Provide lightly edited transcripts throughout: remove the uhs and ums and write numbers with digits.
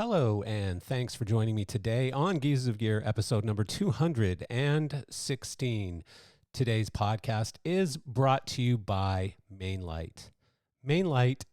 Hello, and thanks for joining me today on Geezers of Gear, episode number 216. Today's podcast is brought to you by Mainlight. Mainlight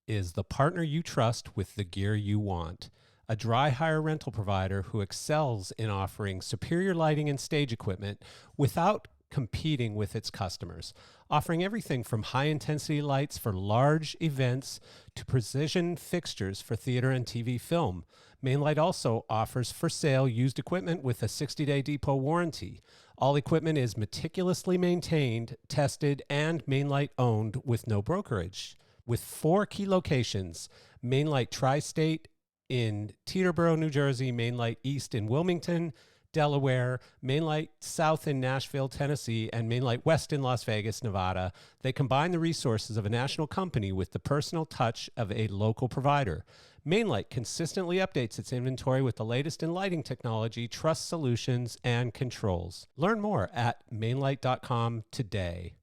is the partner you trust with the gear you want. A dry hire rental provider who excels in offering superior lighting and stage equipment without competing with its customers, offering everything from high-intensity lights for large events to precision fixtures for theater and TV film. Mainlight also offers for sale used equipment with a 60-day depot warranty. All equipment is meticulously maintained, tested, and Mainlight owned with no brokerage. With 4 key locations, Mainlight Tri-State in Teterboro, New Jersey, Mainlight East in Wilmington, Delaware, Mainlight South in Nashville, Tennessee, and Mainlight West in Las Vegas, Nevada. They combine the resources of a national company with the personal touch of a local provider. Mainlight consistently updates its inventory with the latest in lighting technology, trust solutions, and controls. Learn more at mainlight.com today.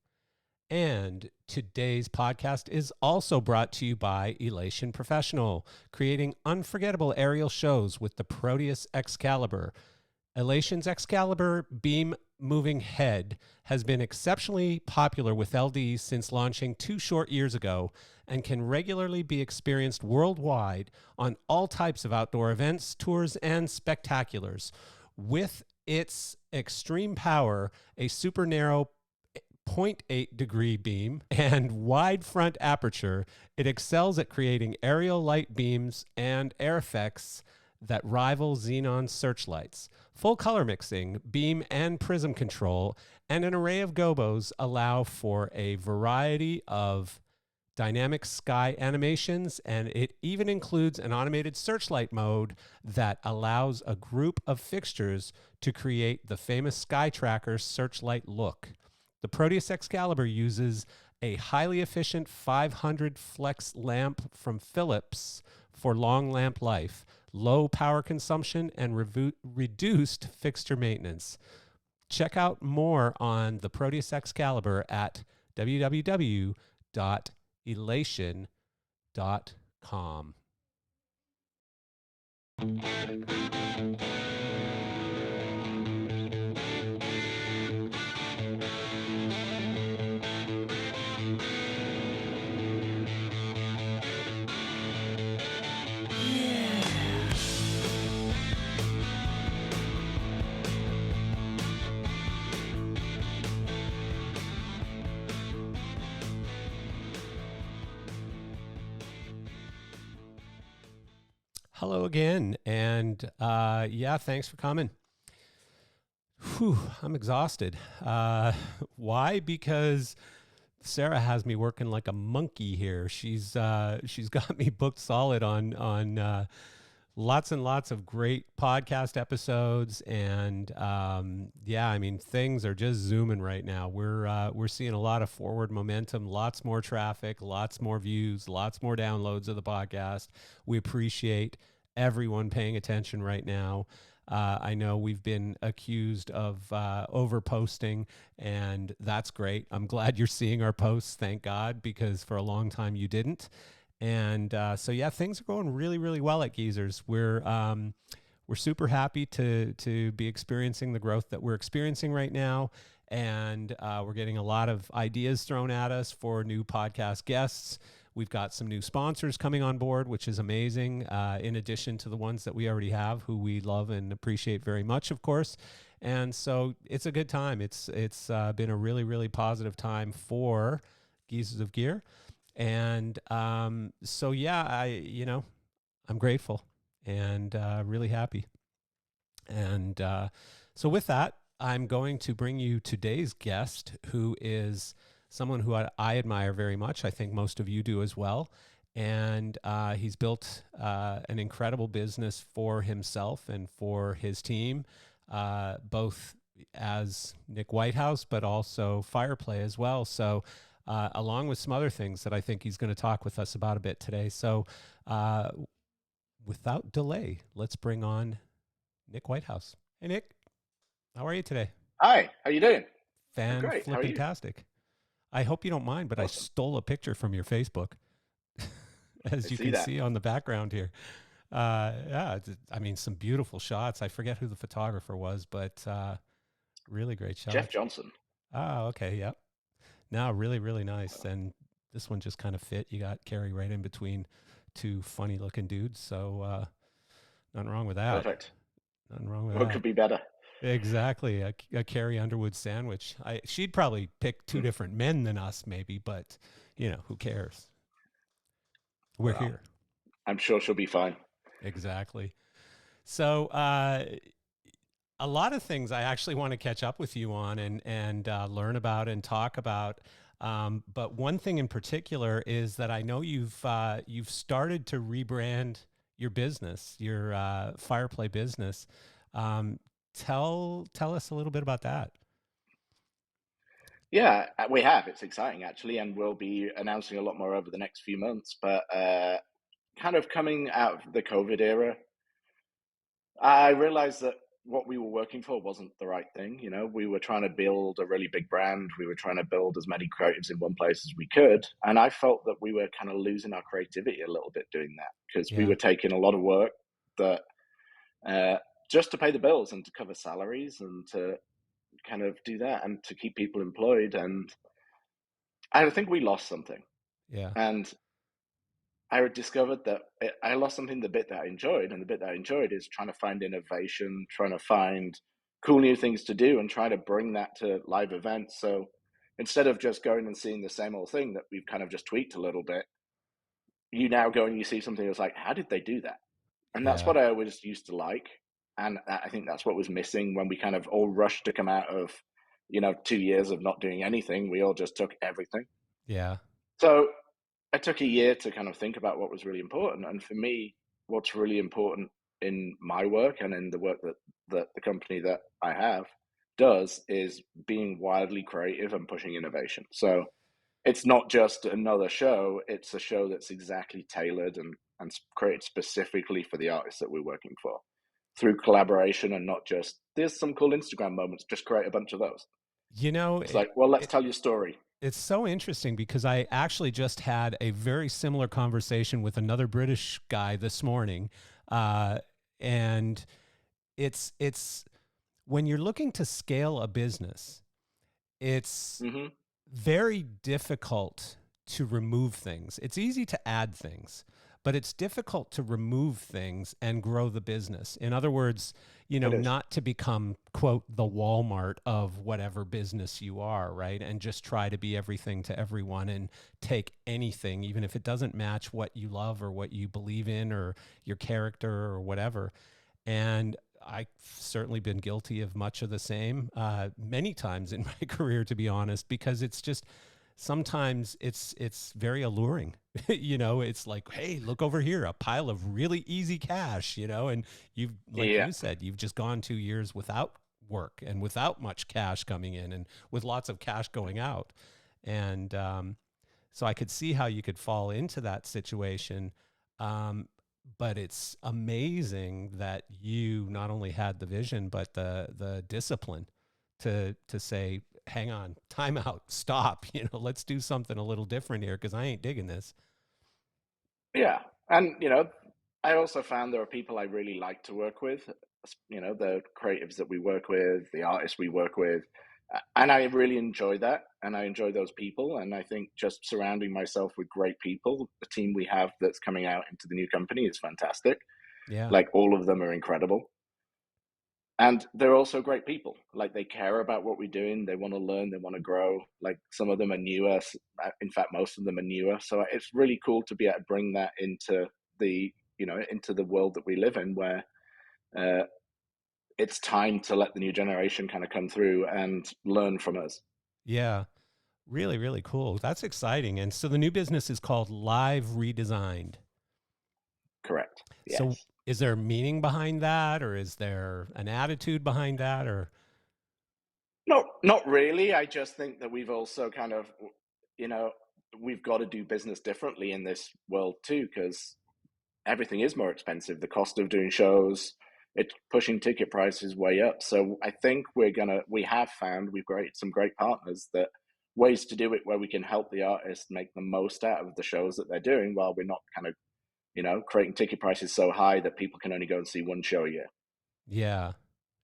And today's podcast is also brought to you by Elation Professional, creating unforgettable aerial shows with the Proteus Excalibur. Elation's Excalibur beam moving head has been exceptionally popular with LDs since launching 2 short years ago and can regularly be experienced worldwide on all types of outdoor events, tours, and spectaculars. With its extreme power, a super narrow 0.8 degree beam and wide front aperture, it excels at creating aerial light beams and air effects that rival xenon searchlights. Full color mixing, beam and prism control, and an array of gobos allow for a variety of dynamic sky animations, and it even includes an automated searchlight mode that allows a group of fixtures to create the famous Sky Tracker searchlight look. The Proteus Excalibur uses a highly efficient 500 flex lamp from Philips for long lamp life, low power consumption, and reduced fixture maintenance. Check out more on the Proteus Excalibur at www.elation.com. Hello again, and thanks for coming. I'm exhausted. Why? Because Sarah has me working like a monkey here. She's got me booked solid on lots and lots of great podcast episodes, and things are just zooming right now. We're seeing a lot of forward momentum, lots more traffic, lots more views, lots more downloads of the podcast. We appreciate everyone paying attention right now. I know we've been accused of over-posting, and that's great. I'm glad you're seeing our posts, thank God, because for a long time you didn't. And things are going really, really well at Geezers. We're super happy to be experiencing the growth that we're experiencing right now, and we're getting a lot of ideas thrown at us for new podcast guests. We've got some new sponsors coming on board, which is amazing, in addition to the ones that we already have, who we love and appreciate very much, of course. And so it's a good time. It's been a really, really positive time for Geezers of Gear. And I'm grateful and really happy. And so with that, I'm going to bring you today's guest, who is someone who I admire very much. I think most of you do as well. And he's built an incredible business for himself and for his team, both as Nick Whitehouse, but also Fireplay as well. So along with some other things that I think he's going to talk with us about a bit today. So without delay, let's bring on Nick Whitehouse. Hey, Nick, how are you today? Hi, how you doing? Great. Fantastic. I hope you don't mind, but awesome. I stole a picture from your Facebook, as you can see on the background here. Yeah, I mean, some beautiful shots. I forget who the photographer was, but really great Jeff shots. Johnson. Oh, okay, yep. No, really, really nice. And this one just kind of fit. You got Carrie right in between two funny looking dudes, so nothing wrong with that. Perfect. Nothing wrong with What that. could be better? Exactly, a Carrie Underwood sandwich. She'd probably pick two different men than us, maybe, but who cares? We're Well, here. I'm sure she'll be fine. Exactly. So, a lot of things I actually want to catch up with you on and learn about and talk about. But one thing in particular is that I know you've started to rebrand your business, your Fireplay business. Um, tell us a little bit about that. Yeah, we have. It's exciting actually, and we'll be announcing a lot more over the next few months. But kind of coming out of the COVID era, I realized that what we were working for wasn't the right thing. You know, we were trying to build a really big brand. We were trying to build as many creatives in one place as we could. And I felt that we were kind of losing our creativity a little bit doing that because we Yeah, were taking a lot of work that uh, just to pay the bills and to cover salaries and to kind of do that and to keep people employed. And I think we lost something. yeah, And I discovered that I lost something the bit that I enjoyed, and the bit that I enjoyed is trying to find innovation, trying to find cool new things to do, and try to bring that to live events. So instead of just going and seeing the same old thing that we've kind of just tweaked a little bit, you now go and you see something that's like, how did they do that? And that's yeah, what I always used to like, and I think that's what was missing when we kind of all rushed to come out of 2 years of not doing anything. We all just took everything. yeah, So I took a year to kind of think about what was really important. And for me, what's really important in my work and in the work that the company that I have does is being wildly creative and pushing innovation. So it's not just another show, it's a show that's exactly tailored and created specifically for the artists that we're working for through collaboration and not just there's some cool Instagram moments, just create a bunch of those. you know, It's it, like, well, let's it, tell your story. it's so interesting because I actually just had a very similar conversation with another British guy this morning, uh, and it's when you're looking to scale a business, it's Hmm. very difficult to remove things. It's easy to add things, but it's difficult to remove things and grow the business. In other words, It is. not to become, quote, the Walmart of whatever business you are, right? And just try to be everything to everyone and take anything, even if it doesn't match what you love or what you believe in or your character or whatever. And I've certainly been guilty of much of the same many times in my career, to be honest, because it's just sometimes it's very alluring. It's like, hey, look over here, a pile of really easy cash, and you've, like Yeah. you said, you've just gone 2 years without work and without much cash coming in and with lots of cash going out. And so I could see how you could fall into that situation. Um, but it's amazing that you not only had the vision, but the discipline to say, hang on, time out, stop, let's do something a little different here because I ain't digging this. Yeah. And, I also found there are people I really like to work with, the creatives that we work with, the artists we work with. And I really enjoy that. And I enjoy those people. And I think just surrounding myself with great people, the team we have that's coming out into the new company is fantastic. Yeah. Like all of them are incredible. And they're also great people. Like they care about what we're doing. They want to learn. They want to grow. Like some of them are newer. In fact, most of them are newer. So it's really cool to be able to bring that into into the world that we live in, where uh, it's time to let the new generation kind of come through and learn from us. Yeah. Really, really cool. That's exciting. And so the new business is called Live Redesigned. Correct. So Yes. is there meaning behind that, or is there an attitude behind that, or Not really. I just think that we've also kind of, you know, we've got to do business differently in this world too, because everything is more expensive. The cost of doing shows, it's pushing ticket prices way up. So I think we have found we've created some great partners that ways to do it where we can help the artists make the most out of the shows that they're doing while we're not kind of, creating ticket prices so high that people can only go and see one show a year. Yeah.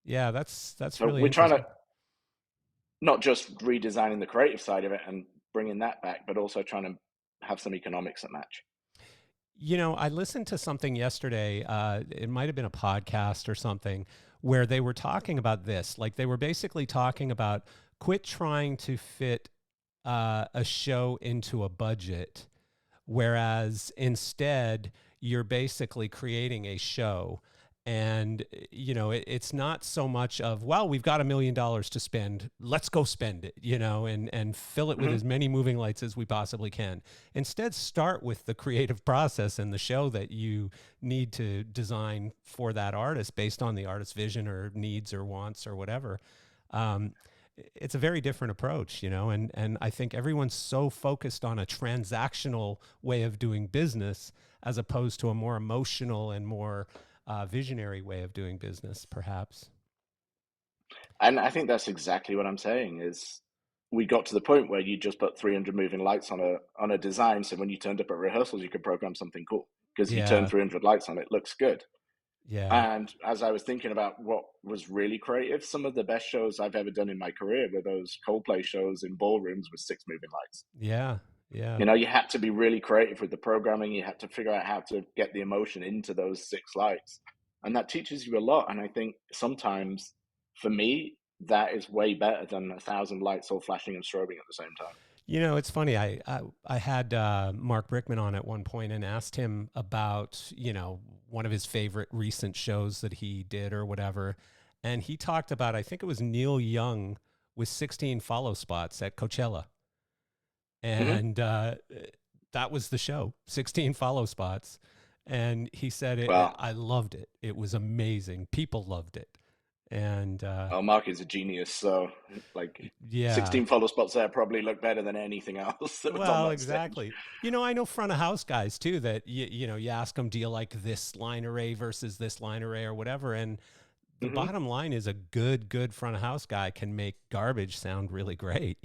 Yeah, that's So really we're trying to interesting. not just redesigning the creative side of it and bringing that back, but also trying to have some economics that match. I listened to something yesterday. It might have been a podcast or something where they were talking about this. Like they were basically talking about quit trying to fit a show into a budget, whereas instead you're basically creating a show. And it's not so much of, well, we've got $1 million to spend, let's go spend it, and fill it with Hmm. as many moving lights as we possibly can. Instead, start with the creative process and the show that you need to design for that artist based on the artist's vision or needs or wants or whatever. um, it's a very different approach, and I think everyone's so focused on a transactional way of doing business as opposed to a more emotional and more visionary way of doing business, perhaps. And I think that's exactly what I'm saying is we got to the point where you just put 300 moving lights on a design. So when you turned up at rehearsals, you could program something cool because if you turn Yeah, 300 lights on, it looks good. yeah, And as I was thinking about what was really creative, some of the best shows I've ever done in my career were those Coldplay shows in ballrooms with 6 moving lights. yeah, yeah. You had to be really creative with the programming. You had to figure out how to get the emotion into those 6 lights. And that teaches you a lot. And I think sometimes for me, that is way better than 1,000 lights all flashing and strobing at the same time. It's funny. I had Mark Brickman on at one point and asked him about one of his favorite recent shows that he did or whatever, and he talked about, I think it was Neil Young with 16 follow spots at Coachella, Hmm. and that was the show, 16 follow spots, and he said Well, I loved it. It was amazing. People loved it, and Mark is a genius. So, like, yeah. 16 follow spots there probably look better than anything else that was on Well, that stage. exactly. I know front of house guys too that you ask them, do you like this line array versus this line array or whatever? And the Hmm. bottom line is a good front of house guy can make garbage sound really great.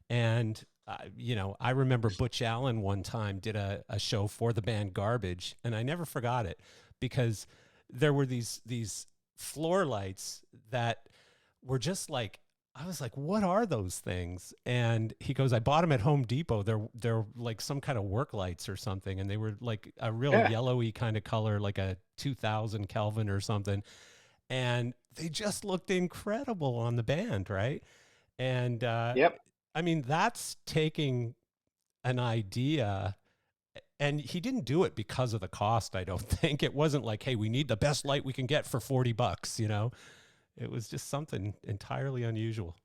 And I remember Butch Allen one time did a show for the band Garbage, and I never forgot it because there were these floor lights that were just like, I was like, what are those things? And he goes, I bought them at Home Depot. They're like some kind of work lights or something, and they were like a real Yeah. yellowy kind of color, like a 2000 Kelvin or something. And they just looked incredible on the band, right? And Yep. I mean, that's taking an idea. And he didn't do it because of the cost, I don't think. It wasn't like, hey, we need the best light we can get for $40. It was just something entirely unusual.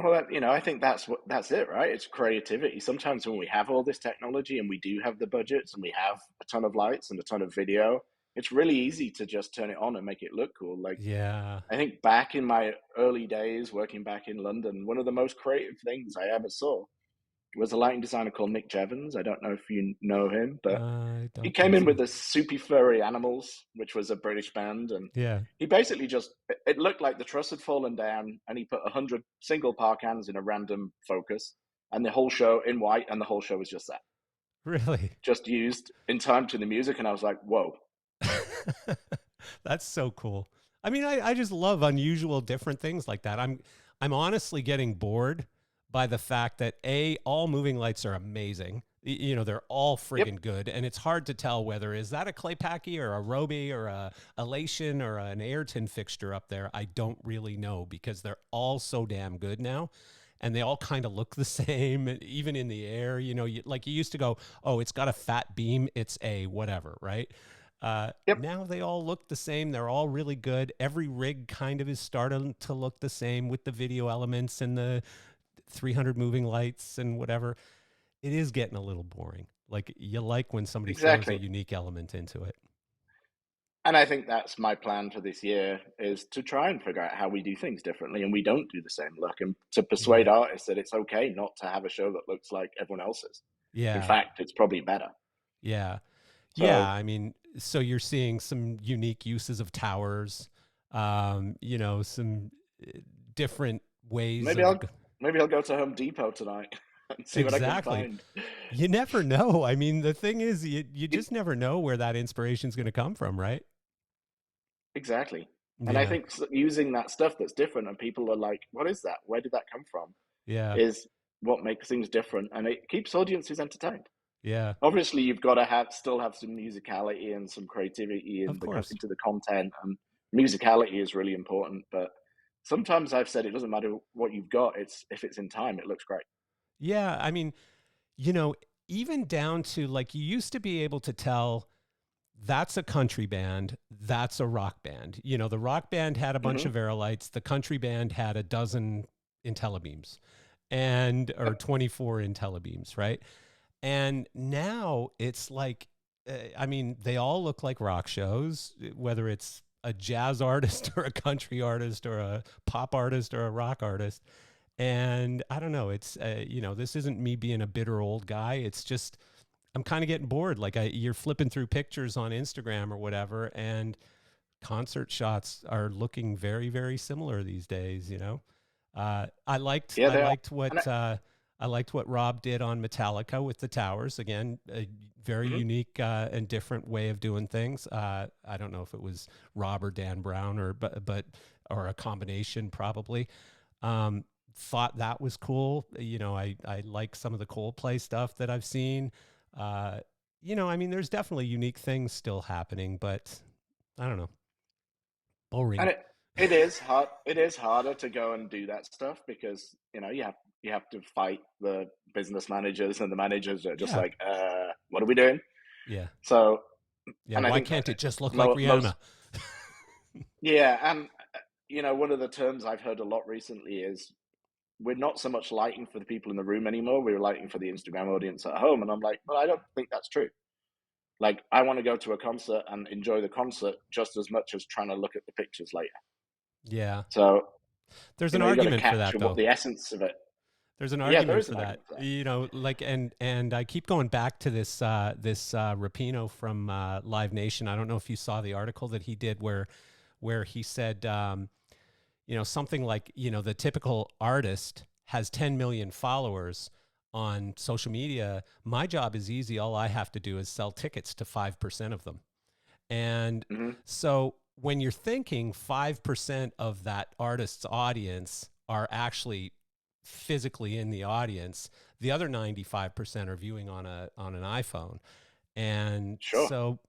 Well, I think that's it, right? It's creativity. Sometimes when we have all this technology and we do have the budgets and we have a ton of lights and a ton of video, it's really easy to just turn it on and make it look cool. Like Yeah. I think back in my early days working back in London, one of the most creative things I ever saw was a lighting designer called Nick Jevons. I don't know if you know him, but I he don't came think in with so. the Soupy Furry Animals, which was a British band, and Yeah. he basically just it looked like the truss had fallen down, and he put 100 single par cans in a random focus, and the whole show in white, and the whole show was just that, Really? just used in time to the music, and I was like, whoa. That's so cool. I mean, I just love unusual different things like that. I'm honestly getting bored by the fact that all moving lights are amazing. They're all Yep. friggin' good, and it's hard to tell whether is that a clay packy or a Roby or a Elation or an Ayrton fixture up there. I don't really know because they're all so damn good now. And they all kind of look the same, even in the air. Like you used to go, oh, it's got a fat beam, it's a whatever, right? Yep. Now they all look the same. They're all really good. Every rig kind of is starting to look the same with the video elements and the 300 moving lights and whatever. It is getting a little boring. Like you like when somebody throws a Exactly. unique element into it. And I think that's my plan for this year is to try and figure out how we do things differently and we don't do the same look and to Yeah. persuade artists that it's okay not to have a show that looks like everyone else's. In Yeah. fact, it's probably better. Yeah. Yeah. So I mean, so you're seeing some unique uses of towers, some different ways maybe of. I'll maybe I'll go to Home Depot tonight. and see what I can Exactly. find. You never know. I mean, the thing is, you just never know where that inspiration is going to come from, right? Exactly. And I Yeah. think using that stuff that's different and people are like, what is that? Where did that come from? Yeah. Is what makes things different, and it keeps audiences entertained. Yeah. Obviously, you've got to still have some musicality and some creativity Of course. into the content, and musicality is really important. But sometimes I've said it doesn't matter what you've got; it's if it's in time, it looks great. Yeah. I mean, you know, even down to like you used to be able to tell that's a country band, that's a rock band. You know, the rock band had a bunch Hmm. of Aerolites, the country band had a dozen IntelliBeams and or Yep. 24 IntelliBeams, right? And now it's like I mean, they all look like rock shows, whether it's a jazz artist or a country artist or a pop artist or a rock artist. And I don't know, it's you know, this isn't me being a bitter old guy. It's just I'm kind of getting bored. Like you're flipping through pictures on Instagram or whatever, and concert shots are looking very, very similar these days. You know, Yeah, I they are. liked And I liked what Rob did on Metallica with the towers. Again, a very mhm. unique and different way of doing things. I don't know if it was Rob or Dan Brown or but or a combination probably. Um, Thought that was cool. You know, I like some of the Coldplay stuff that I've seen. Uh, you know, I mean, there's definitely unique things still happening, but I don't know, boring. And it is hard. It is harder to go and do that stuff because you have to fight the business managers, and the managers are just Yeah, like, what are we doing? yeah, So, yeah. and I Why think can't it just look like most, Rihanna? yeah, and one of the terms I've heard a lot recently is we're not so much lighting for the people in the room anymore. We're lighting for the Instagram audience at home, and I'm like, well, I don't think that's true. Like, I want to go to a concert and enjoy the concert just as much as trying to look at the pictures later. Yeah, So, there's an you got to argument for that capture what though. the essence of it. There's an Yeah, there argument is for an that. argument for that. You know, like and I keep going back to this Rapino from Live Nation. I don't know if you saw the article that he did where he said you know, something like, you know, the typical artist has 10 million followers on social media. My job is easy. All I have to do is sell tickets to 5% of them. And Hmm. so when you're thinking 5% of that artist's audience are actually physically in the audience, the other 95% are viewing on an iPhone. And Sure. so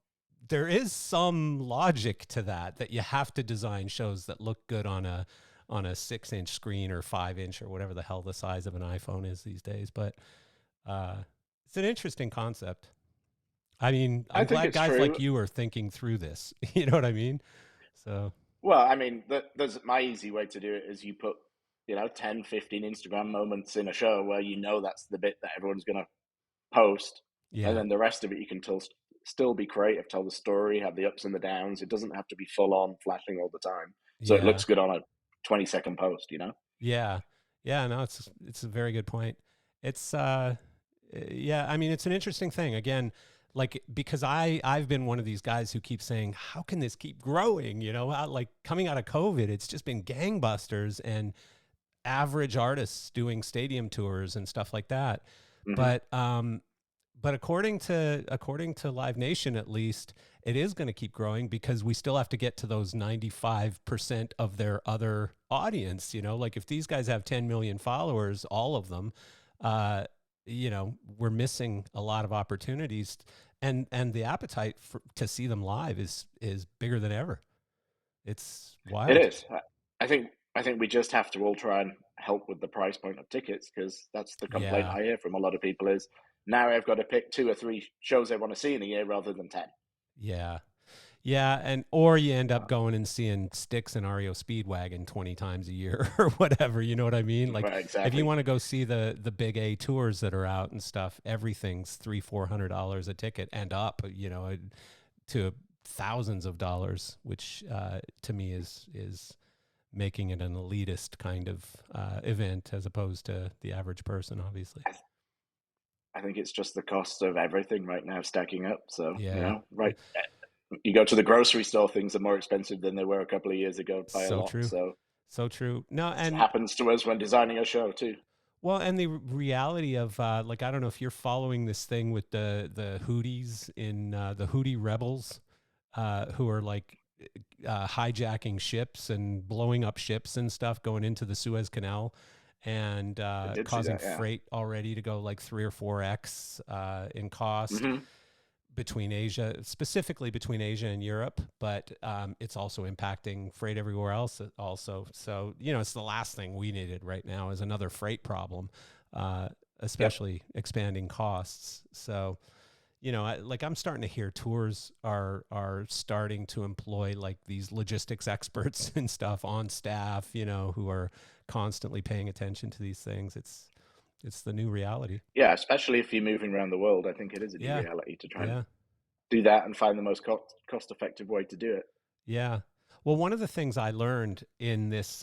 there is some logic to that you have to design shows that look good on a 6-inch screen or 5-inch or whatever the hell the size of an iPhone is these days. But uh, it's an interesting concept. I mean, I I'm think glad it's guys true. like you are thinking through this. You know what I mean? So Well, I mean, there's my easy way to do it is you put, 10, 15 Instagram moments in a show where that's the bit that everyone's going to post. And yeah, then the rest of it, you can still be creative, tell the story, have the ups and the downs. It doesn't have to be full on flashing all the time. So it yeah, looks good on a 20-second post. yeah, yeah. No, it's a very good point. It's yeah. I mean, it's an interesting thing. Again, like because I've been one of these guys who keeps saying, how can this keep growing? You know, like coming out of COVID, it's just been gangbusters and average artists doing stadium tours and stuff like that. Hmm. But but according to Live Nation, at least, it is going to keep growing because we still have to get to those 95% of their other audience. You know, like if these guys have 10 million followers, all of them, uh, you know, we're missing a lot of opportunities, and the appetite to see them live is bigger than ever. It's It wild. is. I think we just have to all try and help with the price point of tickets because that's the complaint Yeah. I hear from a lot of people is now I've got to pick 2 or 3 shows I want to see in a year rather than 10. Yeah. Yeah, and or you end up going and seeing Styx and REO Speedwagon 20 times a year or whatever, you know what I mean? Like Right, if you exactly. want to go see the big A tours that are out and stuff, everything's $300-400 a ticket and up, you know, to thousands of dollars, which to me is making it an elitist kind of event as opposed to the average person, obviously. I think it's just the cost of everything right now stacking up. So, Yeah. right. You go to the grocery store, things are more expensive than they were a couple of years ago by a So lot. true. So So true. No, it and happens to us when designing a show too. Well, and the reality of like, I don't know if you're following this thing with the Houthis in the Houthi rebels who are like hijacking ships and blowing up ships and stuff going into the Suez Canal and I did see causing that, yeah. freight already to go like 3 or 4x in cost Hmm. between Asia, specifically between Asia and Europe, but it's also impacting freight everywhere else also. So, you know, it's the last thing we needed right now is another freight problem, uh, Yep. especially expanding costs. So, you know, like I'm starting to hear tours are starting to employ like these logistics experts and stuff on staff, you know, who are constantly paying attention to these things. It's the new reality. Yeah, especially if you're moving around the world, I think it is a new Yeah. reality to try and Yeah. do that and find the most cost effective way to do it. Yeah. Well, one of the things I learned in this,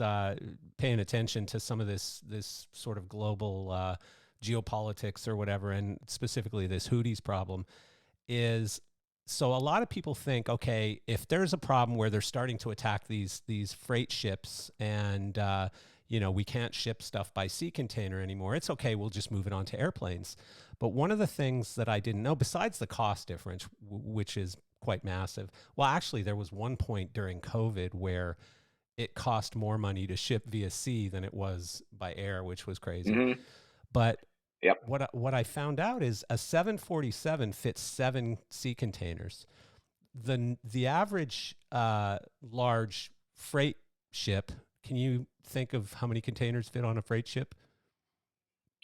paying attention to some of this sort of global geopolitics or whatever, and specifically this Houthis problem, is so a lot of people think, okay, if there's a problem where they're starting to attack these freight ships and you know, we can't ship stuff by sea container anymore, it's okay, we'll just move it onto airplanes. But one of the things that I didn't know, besides the cost difference, which is quite massive, well, actually, there was one point during COVID where it cost more money to ship via sea than it was by air, which was crazy. Hmm. But Yep. what I found out is a 747 fits 7 sea containers. The average large freight ship. Can you think of how many containers fit on a freight ship?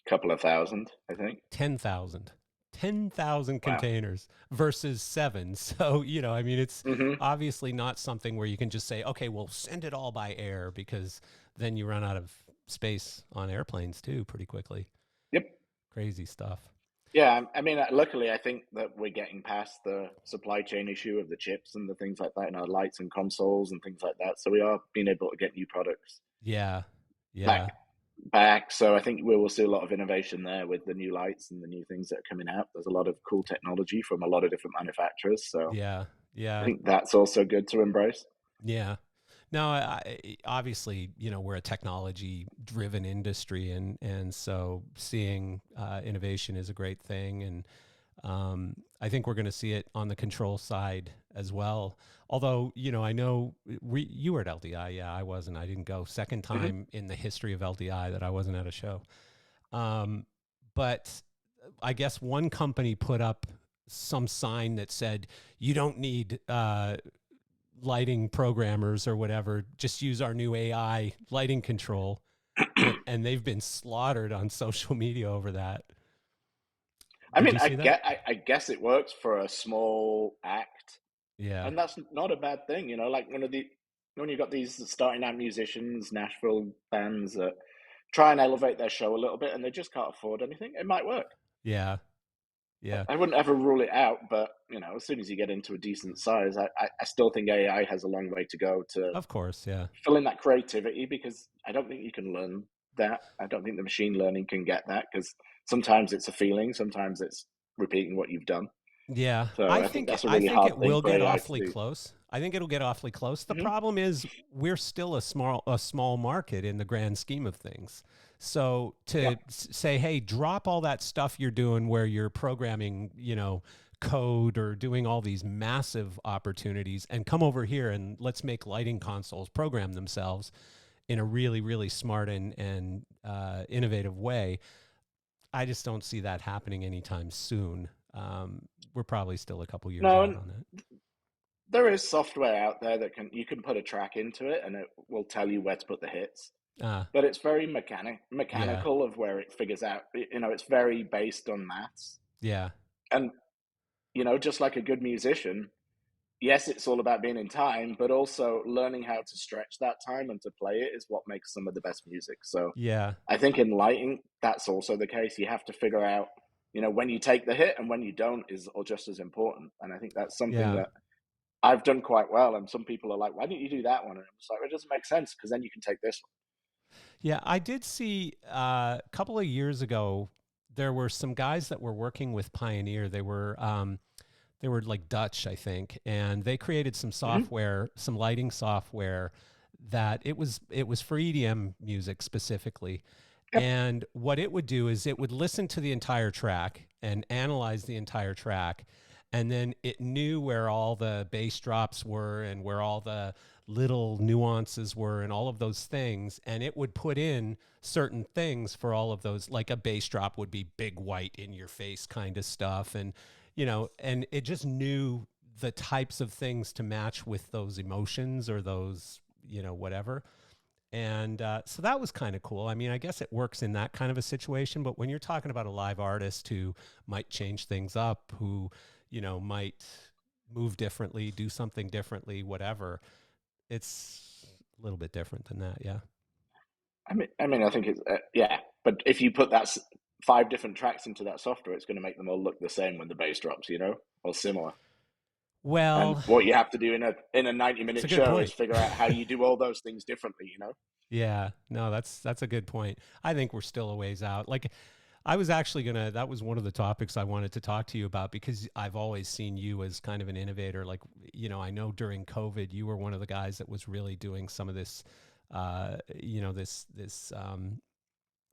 Couple of thousand, I think. 10,000. 10,000 Wow. containers versus 7. So, you know, I mean, it's Hmm. obviously not something where you can just say, okay, we'll send it all by air because then you run out of space on airplanes too pretty quickly. Yep. Crazy stuff. Yeah, I mean, luckily, I think that we're getting past the supply chain issue of the chips and the things like that in our lights and consoles and things like that. So we are being able to get new products Yeah. back Yeah. back. So I think we will see a lot of innovation there with the new lights and the new things that are coming out. There's a lot of cool technology from a lot of different manufacturers. So Yeah. I Yeah. think that's also good to embrace. Yeah. No, obviously, you know, we're a technology-driven industry, and so seeing innovation is a great thing, and I think we're going to see it on the control side as well. Although, you know, I know you were at LDI, yeah, I wasn't. I didn't go. Second Hmm. time in the history of LDI that I wasn't at a show. Um, but I guess one company put up some sign that said you don't need lighting programmers or whatever, just use our new AI lighting control. And they've been slaughtered on social media over that. I Did mean, you see that? I guess it works for a small act, Yeah. and that's not a bad thing. Like when you got these starting out musicians, Nashville bands that try and elevate their show a little bit, and they just can't afford anything. It might work. Yeah. Yeah. I wouldn't ever rule it out, but as soon as you get into a decent size, I still think AI has a long way to go to Of course. Yeah. fill in that creativity because I don't think you can learn that. I don't think the machine learning can get that because sometimes it's a feeling, sometimes it's repeating what you've done. Yeah. So I think that's a I really think hard it thing will for get AI to awfully do. close. I think it'll get awfully close. The Hmm. problem is we're still a small market in the grand scheme of things. So Yeah. to say, hey, drop all that stuff you're doing where you're programming, you know, code or doing all these massive opportunities and come over here and let's make lighting consoles program themselves in a really, really smart and innovative way. I just don't see that happening anytime soon. We're probably still a couple years No, out and on that. there is software out there that you can put a track into it and it will tell you where to put the hits. Ah, But it's very yeah, mechanical of where it figures out. It's very based on maths. yeah, And just like a good musician, yes, it's all about being in time, but also learning how to stretch that time and to play it is what makes some of the best music. So yeah, I think in lighting, that's also the case. You have to figure out, when you take the hit and when you don't is just as important. And I think that's something yeah, that I've done quite well. And some people are like, why didn't you do that one? And I'm just like, it doesn't make sense because then you can take this yeah. I did see a couple of years ago. There were some guys that were working with Pioneer. They were like Dutch, I think, and they created some one. Hmm. software, some lighting software that it was for EDM music specifically, Yep. And what it would do is it would listen to the entire track and analyze the entire track. And then it knew where all the bass drops were and where all the little nuances were and all of those things. And it would put in certain things for all of those, like a bass drop would be big white in your face kind of stuff. And, and it just knew the types of things to match with those emotions or those, whatever. And so that was kind of cool. I mean, I guess it works in that kind of a situation, but when you're talking about a live artist who might change things up, who, might move differently, do something differently, whatever, it's a little bit different than that. Yeah. I think it's yeah. But if you put five different tracks into that software, it's going to make them all look the same when the bass drops, or similar. And Well, what you have to do in a it's a 90-minute good show is point. figure out how you do all those things differently. Yeah, no, that's a good point. I think we're still a ways out. Like I was actually that was one of the topics I wanted to talk to you about because I've always seen you as kind of an innovator. Like, I know during COVID, you were one of the guys that was really doing some of this, this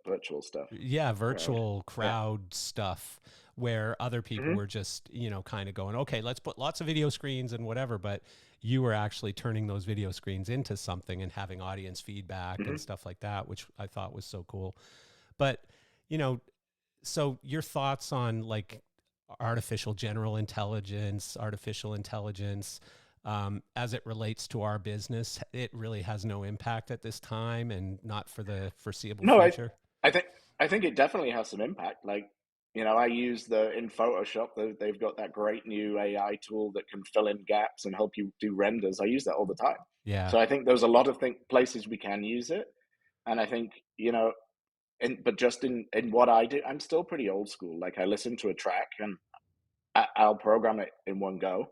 Virtual stuff. yeah, Crowd. virtual Yeah. crowd stuff where other people Hmm. were just, kind of going, okay, let's put lots of video screens and whatever. But you were actually turning those video screens into something and having audience feedback Hmm. and stuff like that, which I thought was so cool. But, you know, so your thoughts on like artificial intelligence, as it relates to our business, it really has no impact at this time and not for the foreseeable No, future. I think I think it definitely has some impact. Like, I use in Photoshop. They've got that great new AI tool that can fill in gaps and help you do renders. I use that all the time. Yeah. So I think there's a lot of places we can use it, and I think but just in what I do, I'm still pretty old school. Like I listen to a track and I'll program it in one go,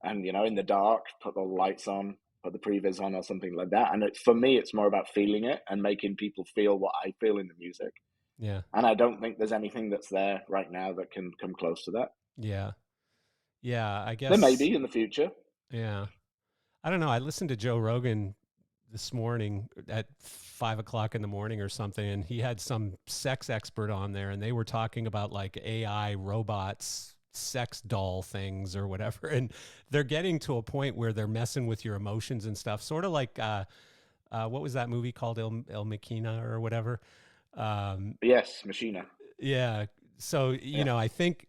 and in the dark, put the lights on, put the previs on, or something like that. And for me, it's more about feeling it and making people feel what I feel in the music. Yeah. And I don't think there's anything that's there right now that can come close to that. Yeah. Yeah. I There may guess, be in the future. yeah. I don't know. I listened to Joe Rogan this morning at 5 o'clock in the morning or something, and he had some sex expert on there, and they were talking about like AI robots, sex doll things or whatever. And they're getting to a point where they're messing with your emotions and stuff, sort of like, what was that movie called? El Machina or whatever. Um, Yes, Machina. yeah. So, Yeah. I think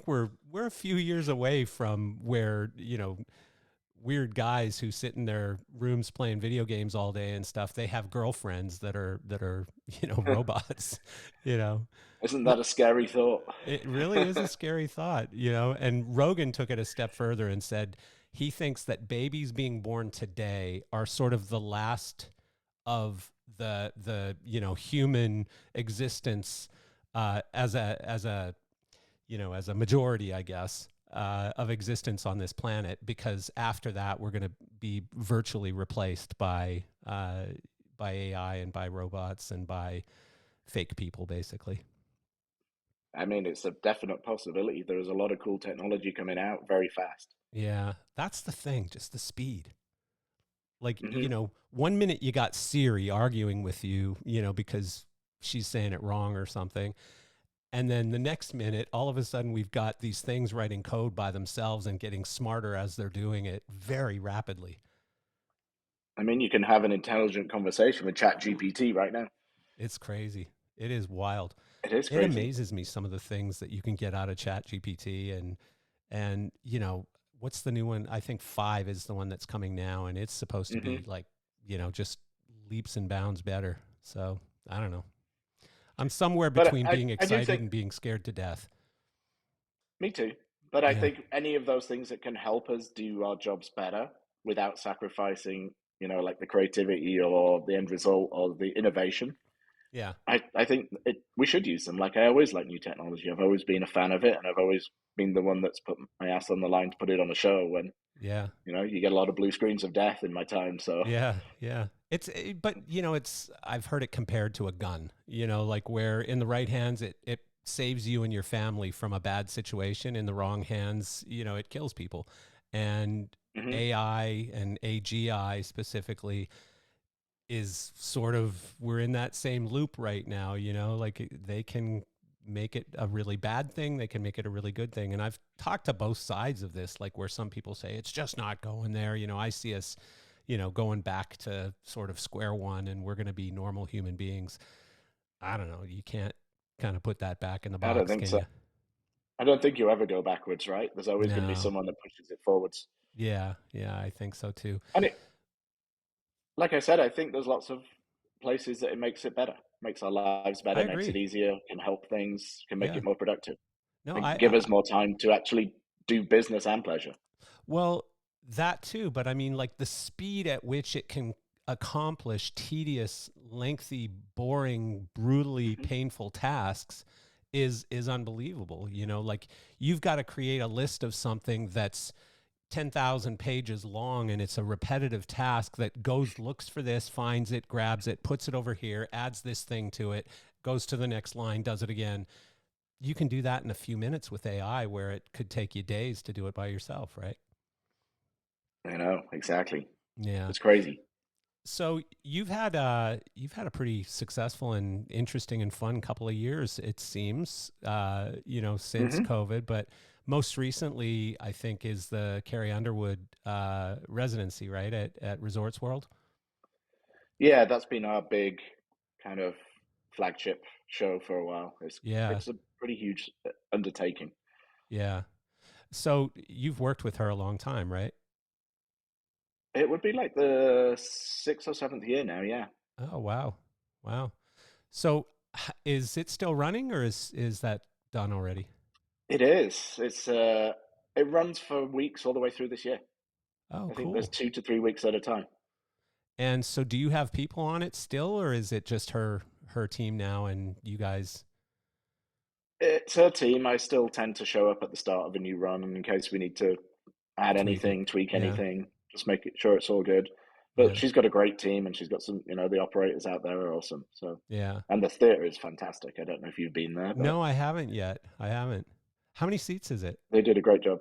we're a few years away from where, weird guys who sit in their rooms playing video games all day and stuff, they have girlfriends that are robots. you know Isn't that a scary thought? it really is a scary thought. And Rogan took it a step further and said he thinks that babies being born today are sort of the last of the human existence, as a majority, I guess, of existence on this planet, because after that we're going to be virtually replaced by AI and by robots and by fake people, basically. I mean, it's a definite possibility. There is a lot of cool technology coming out very fast. Yeah, that's the thing, just the speed. Like, Hmm. 1 minute you got Siri arguing with you, because she's saying it wrong or something. And then the next minute, all of a sudden, we've got these things writing code by themselves and getting smarter as they're doing it very rapidly. I mean, you can have an intelligent conversation with Chat GPT right now. It's crazy. It is wild. It is It crazy. amazes me some of the things that you can get out of Chat GPT, and what's the new one? I think 5 is the one that's coming now, and it's supposed to Hmm. be like, just leaps and bounds better. So I don't know. I'm somewhere But between I, being I do excited think, and being scared to death. me too. But I Yeah. think any of those things that can help us do our jobs better without sacrificing, like the creativity or the end result or the innovation, Yeah. I think we should use them. Like I always like new technology. I've always been a fan of it, and I've always been the one that's put my ass on the line to put it on a show when Yeah. you get a lot of blue screens of death in my time. So Yeah, yeah. But I've heard it compared to a gun. Like where in the right hands it saves you and your family from a bad situation. In the wrong hands, it kills people. And hmm AI and AGI specifically, is sort of, we're in that same loop right now, you know, like they can make it a really bad thing, they can make it a really good thing. And I've talked to both sides of this, like where some people say it's just not going there. You know, I see us, you know, going back to sort of square one and we're going to be normal human beings. I don't know. You can't kind of put that back in the I don't box, think can so. you? I don't think you ever go backwards, right? There's always going to be No. someone that pushes it forwards. Yeah. Yeah. I think so too. And like I said, I think there's lots of places that it makes it better, makes our lives I better, makes it agree. easier, can help things, can make Yeah. it more productive, No, and give us more time to actually do business and pleasure. well, that too, but I mean, like the speed at which it can accomplish tedious, lengthy, boring, brutally Mhm. painful tasks is unbelievable. You know, like you've got to create a list of something that's 10,000 pages long and it's a repetitive task that goes, looks for this, finds it, grabs it, puts it over here, adds this thing to it, goes to the next line, does it again. You can do that in a few minutes with AI where it could take you days to do it by yourself, right? You know, exactly. Yeah. It's crazy. So you've had a pretty successful and interesting and fun couple of years, it seems, you know, since Hmm. COVID. But most recently, I think, is the Carrie Underwood residency, right, at Resorts World. Yeah, that's been our big kind of flagship show for a while. Yeah, It's a pretty huge undertaking. yeah. So you've worked with her a long time, right? It would be like the sixth or seventh year now. Yeah, Oh wow, wow. So is it still running, or is that done already? it is. It runs for weeks all the way through this year. Oh, I think there's cool. 2 to 3 weeks at a time. And so do you have people on it still, or is it just her team now and you guys? It's her team. I still tend to show up at the start of a new run in case we need to add Tweak it. anything, tweak Yeah. anything, just make it sure it's all good. But Yeah. she's got a great team, and she's got some. The operators out there are awesome. So, Yeah. and the theater is fantastic. I don't know if you've been there, but No, I haven't yet. I haven't. How many seats is it? they did a great job.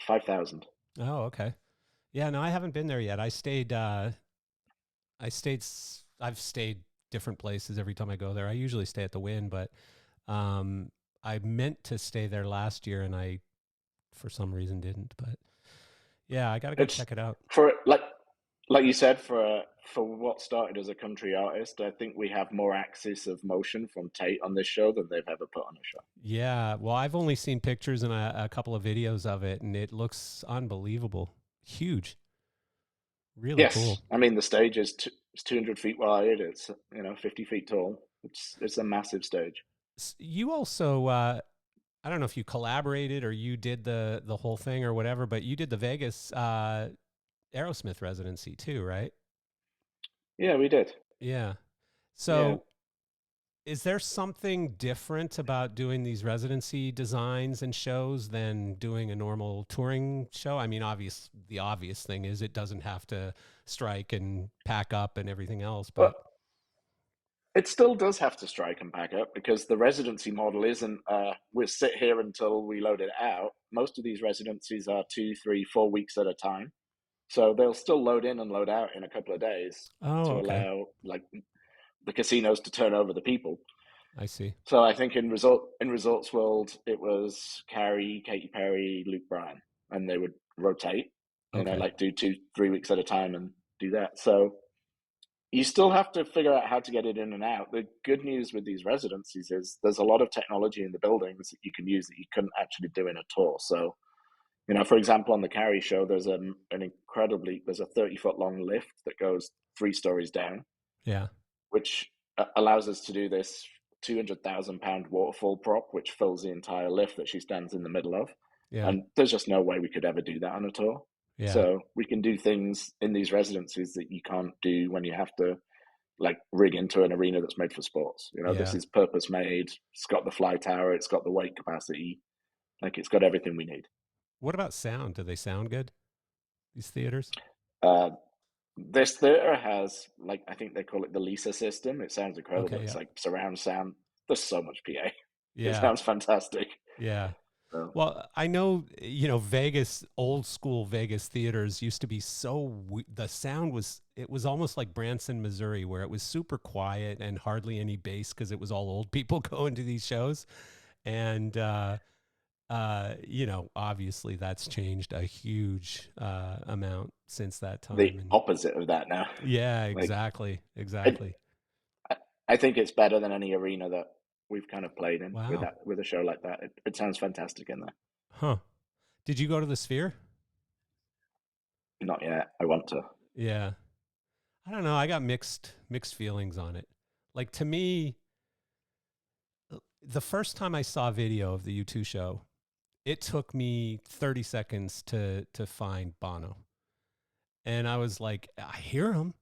5,000. Oh, okay. Yeah, no, I haven't been there yet. I've stayed different places every time I go there. I usually stay at the Wynn, but um I meant to stay there last year and I for some reason didn't, but yeah, I got to go It's check it out. for like you said, for what started as a country artist. I think we have more axis of motion from Tate on this show than they've ever put on a show. Yeah, well, I've only seen pictures and a couple of videos of it and it looks unbelievable. Huge. Really Yes, cool. I mean the stage is 200 feet wide. It's 50 feet tall. It's a massive stage. You also I don't know if you collaborated or you did the whole thing or whatever, but you did the Vegas Aerosmith residency too, right? Yeah, we did. Yeah. Yeah, So is there something different about doing these residency designs and shows than doing a normal touring show? I mean, the obvious thing is it doesn't have to strike and pack up and everything else, but but it still does have to strike and pack up because the residency model isn't. We'll sit here until we load it out. Most of these residencies are 2, 3, 4 weeks at a time. So they'll still load in and load out in a couple of days oh, to okay. allow like the casinos to turn over the people. I see. So I think in Resorts World it was Carrie, Katy Perry, Luke Bryan, and they would rotate, Okay. like do 2, 3 weeks at a time and do that. So you still have to figure out how to get it in and out. The good news with these residencies is there's a lot of technology in the buildings that you can use that you couldn't actually do in a tour. So for example, on the Carrie show, there's a 30-foot long lift that goes 3 stories down, Yeah. which allows us to do this 200,000 pound waterfall prop, which fills the entire lift that she stands in the middle of. Yeah. And there's just no way we could ever do that on a tour. Yeah. So we can do things in these residencies that you can't do when you have to like rig into an arena that's made for sports. This Yeah. is purpose made. It's got the fly tower. It's got the weight capacity. Like it's got everything we need. What about sound? Do they sound good? These theaters? Uh, This theater has, like, I think they call it the Lisa system. It sounds incredible. Okay. It's Yeah. like surround sound. There's so much PA. It Yeah. sounds fantastic. Yeah. So Well, I know, Vegas, old school Vegas theaters used to be the sound was, it was almost like Branson, Missouri, where it was super quiet and hardly any bass because it was all old people going to these shows. And, obviously that's changed a huge amount since that the time. And opposite of that now. yeah, Like exactly. it, Exactly. I think it's better than any arena that we've kind of played in Wow. with a show like that. It sounds fantastic in there. Huh. Did you go to the Sphere? Not yet. I want to. Yeah. I don't know. I got mixed feelings on it. Like to me, the first time I saw video of the U2 show, it took me 30 seconds to find Bono. And I was like, I hear him.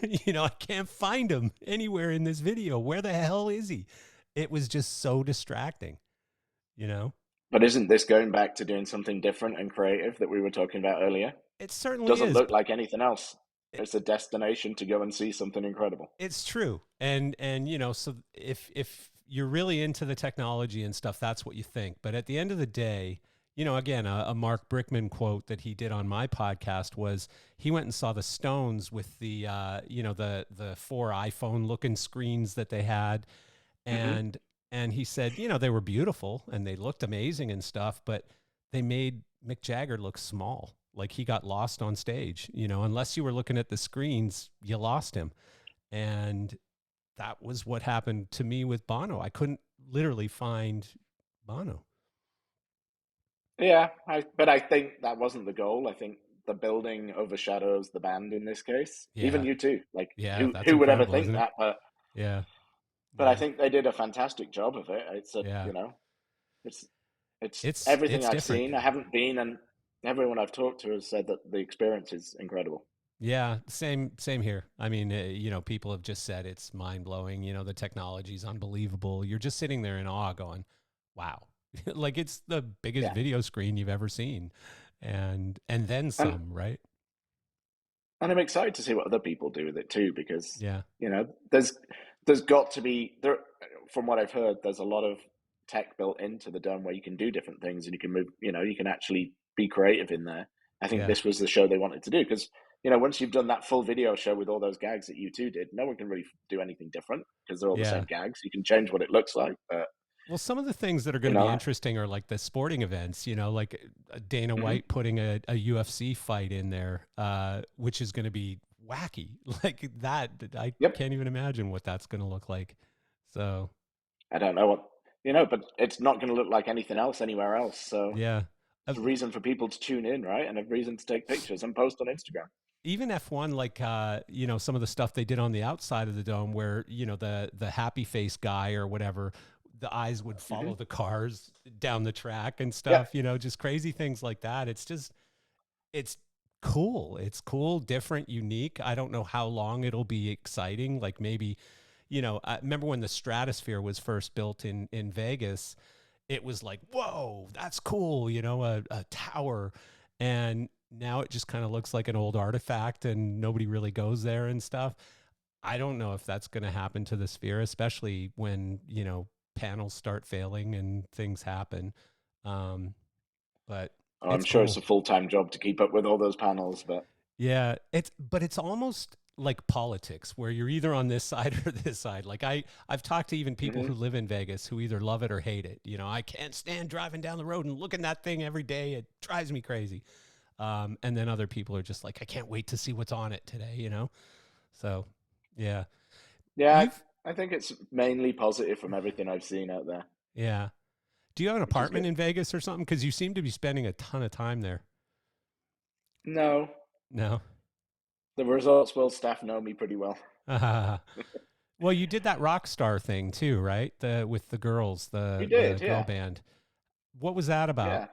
I can't find him anywhere in this video. Where the hell is he? It was just so distracting, you know? But isn't this going back to doing something different and creative that we were talking about earlier? It certainly Doesn't is. look like anything else. It, It's a destination to go and see something incredible. it's true. And so if you're really into the technology and stuff, that's what you think. But at the end of the day, again, a Mark Brickman quote that he did on my podcast was he went and saw the Stones with the four iPhone looking screens that they had, Hmm. and he said, they were beautiful and they looked amazing and stuff, but they made Mick Jagger look small. Like he got lost on stage, unless you were looking at the screens, you lost him. And that was what happened to me with Bono. I couldn't literally find Bono. Yeah, but I think that wasn't the goal. I think the building overshadows the band in this case. Even Yeah. you too. Like Yeah. who That's who would ever incredible, think isn't it? that? Yeah. But I Yeah. think they did a fantastic job of it. Yeah. It's it's It's everything I've different. seen. I haven't been, and everyone I've talked to has said that the experience is incredible. Yeah, same here. I mean, people have just said it's mind blowing. The technology's unbelievable. You're just sitting there in awe, going, "Wow!" Like it's the biggest Yeah, video screen you've ever seen, and then and some, right? I'm excited to see what other people do with it too, because Yeah, there's got to be there. From what I've heard, there's a lot of tech built into the dome where you can do different things and you can move. You can actually be creative in there. I think yeah, this was the show they wanted to do because once you've done that full video show with all those gags that you two did, no one can really do anything different because they're all the yeah. same gags. You can change what it looks like, but Well, some of the things that are going you to be know, interesting are like the sporting events, like Dana mhm. White putting a UFC fight in there, which is going to be wacky. Like that, I Yep. can't even imagine what that's going to look like. So, I don't know but it's not going to look like anything else anywhere else. So yeah. Uh, it's a reason for people to tune in, right? And a reason to take pictures and post on Instagram. Even F1, like some of the stuff they did on the outside of the dome, where the happy face guy or whatever, the eyes would Hmm. follow the cars down the track and Yep. stuff. Just crazy things like that. It's cool. It's cool, different, unique. I don't know how long it'll be exciting. Like maybe, I remember when the Stratosphere was first built in Vegas, it was like, whoa, that's cool, a tower. And now it just kind of looks like an old artifact and nobody really goes there and stuff. I don't know if that's going to happen to the Sphere, especially when, panels start failing and things happen. Um, but Oh, I'm it's sure it's cool. a full-time job to keep up with all those panels, but Yeah, it's almost like politics where you're either on this side or this side. Like I've talked to even people hmm who live in Vegas who either love it or hate it. I can't stand driving down the road and looking at that thing every day. It drives me crazy. And then other people are just like, I can't wait to see what's on it today. So, yeah. yeah, You've I think it's mainly positive from everything I've seen out there, yeah. Do you have an which is apartment good. in Vegas or something? Because you seem to be spending a ton of time there. No, No. the Resorts World staff know me pretty well. Well, you did that rock star thing too, right? The with the girls, We the did, girl yeah, band. What was that about? yeah.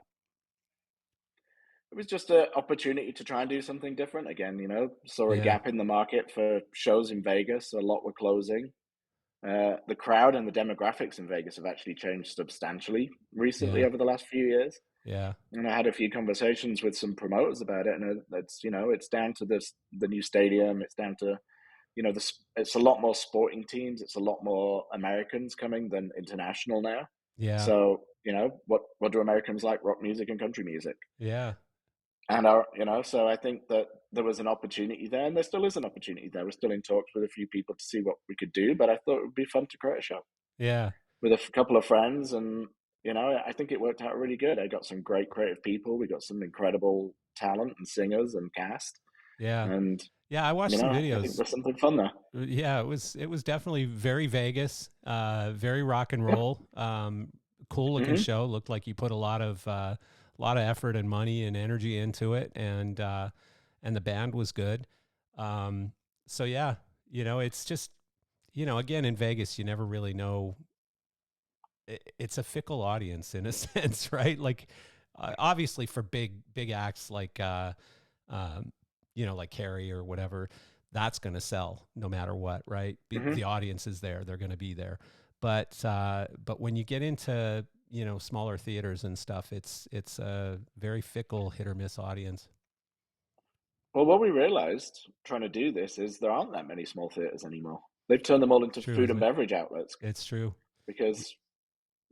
It was just an opportunity to try and do something different again. Saw a Yeah, gap in the market for shows in Vegas. A lot were closing. The crowd and the demographics in Vegas have actually changed substantially recently yeah, over the last few years. yeah, And I had a few conversations with some promoters about it, and it's down to the new stadium. It's down to it's a lot more sporting teams. It's a lot more Americans coming than international now. Yeah. So, what do Americans like? Rock music and country music. Yeah. And so I think that there was an opportunity there, and there still is an opportunity there. We're still in talks with a few people to see what we could do, but I thought it would be fun to create a show Yeah. with a couple of friends, and I think it worked out really good. I got some great creative people. We got some incredible talent and singers and cast, Yeah. and Yeah. I watched some I think videos. there's something fun there. Yeah, it was definitely very Vegas, very rock and Yeah. roll. Cool looking Hmm. show. Looked like you put a lot of effort and money and energy into it, and the band was good. Um, so yeah, it's just again in Vegas, you never really know. It's a fickle audience in a sense, right? Like, obviously for big acts like um, like Carrie or whatever, that's going to sell no matter what, right? Hmm. The audience is there; they're going to be there. But when you get into smaller theaters and stuff, it's a very fickle hit or miss audience. Well, what we realized trying to do this is there aren't that many small theaters anymore. They've turned them all It's into true, food isn't and it? beverage outlets It's true. because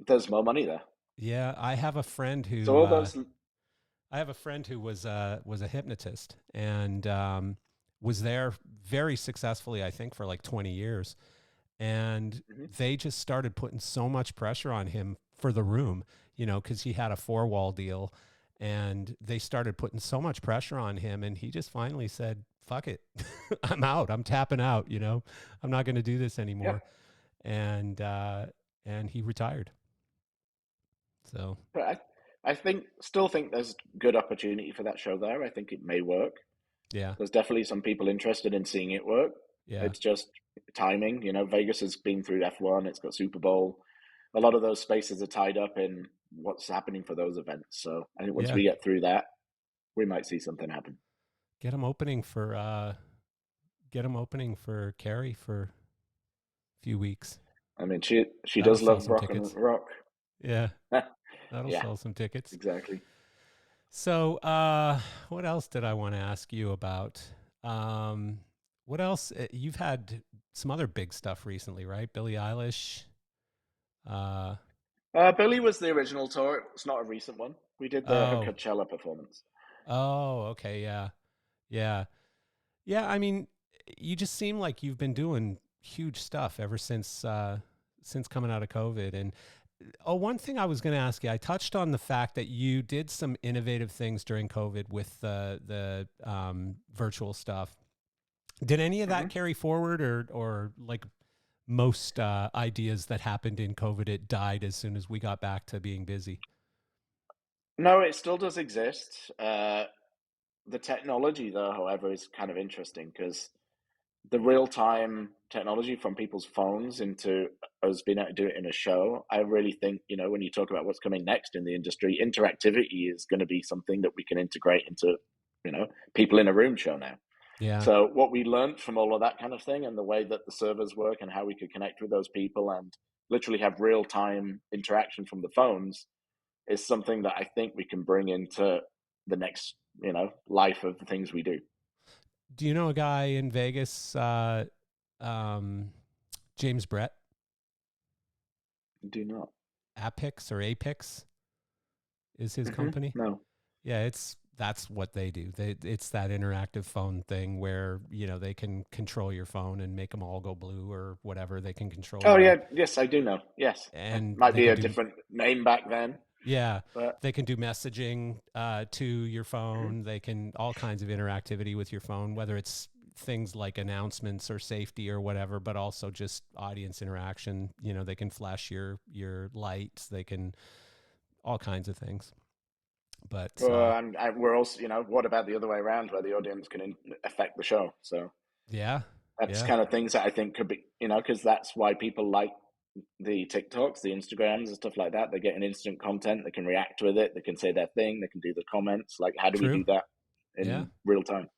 there's more money there. Yeah, I have a friend So who all those. was a hypnotist and was there very successfully, I think, for like 20 years. And Mhm. they just started putting so much pressure on him for the room, because he had a 4 wall deal. And they started putting so much pressure on him. And he just finally said, fuck it. I'm out. I'm tapping out. I'm not going to do this Yeah, anymore. And he retired. So, but I still think there's good opportunity for that show there. I think it may work. yeah. There's definitely some people interested in seeing it work. Yeah. It's just timing. Vegas has been through F1. It's got Super Bowl. A lot of those spaces are tied up in what's happening for those events. So I think once Yeah. we get through that, we might see something happen. Get him opening for Carrie for a few weeks. I mean, she That'll does sell love some rock and tickets. rock. Yeah, that'll Yeah, sell some tickets. exactly. So, what else did I want to ask you about? Um, what else? You've had some other big stuff recently, right? Billie Eilish. Uh, Billy was the original tour. It's not a recent one. We did her oh, Coachella performance. oh, okay, yeah, yeah, yeah. I mean, you just seem like you've been doing huge stuff ever since coming out of COVID. And oh, one thing I was going to ask you, I touched on the fact that you did some innovative things during COVID with the virtual stuff. Did any of that Hmm. carry forward, or like most ideas that happened in COVID, it died as soon as we got back to being busy? No, it still does exist. The technology, though, however, is kind of interesting because the real time technology from people's phones into us being able to do it in a show, I really think, when you talk about what's coming next in the industry, interactivity is going to be something that we can integrate into, people in a room show now. Yeah. So what we learned from all of that kind of thing and the way that the servers work and how we could connect with those people and literally have real time interaction from the phones is something that I think we can bring into the next, life of the things we do. Do you know a guy in Vegas, um, James Brett, Do not. Apix or Apix is his company? No. Yeah, that's what they do. It's that interactive phone thing where they can control your phone and make them all go blue or whatever. They can control Oh your yeah, yes, I do know. Yes, it and might they be can a do different name back then, yeah, but they can do messaging to your mhm. phone. They can all kinds of interactivity with your phone, whether it's things like announcements or safety or whatever, but also just audience interaction. They can flash your lights. They can all kinds of things. But We're also, what about the other way around, where the audience can affect the show? So yeah, that's yeah, kind of things that I think could be, because that's why people like the TikToks, the Instagrams, and stuff like that. They're getting instant content. They can react with it. They can say their thing. They can do the comments. Like, how do we true. do that Yeah. in real time?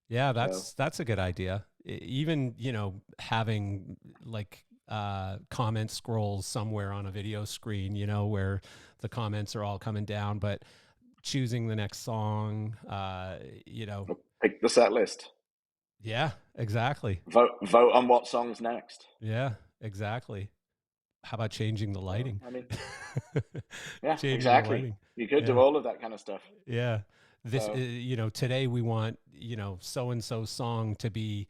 Yeah, So that's a good idea. Even, having like comment scrolls somewhere on a video screen, where the comments are all coming down, but choosing the next song, pick the set list. yeah, exactly. Vote on what songs next. Yeah, exactly. How about changing the So, lighting? I mean, yeah, Changing the exactly. lighting. You could do Yeah. all of that kind of stuff. Yeah. So, Today we want, so and so song to be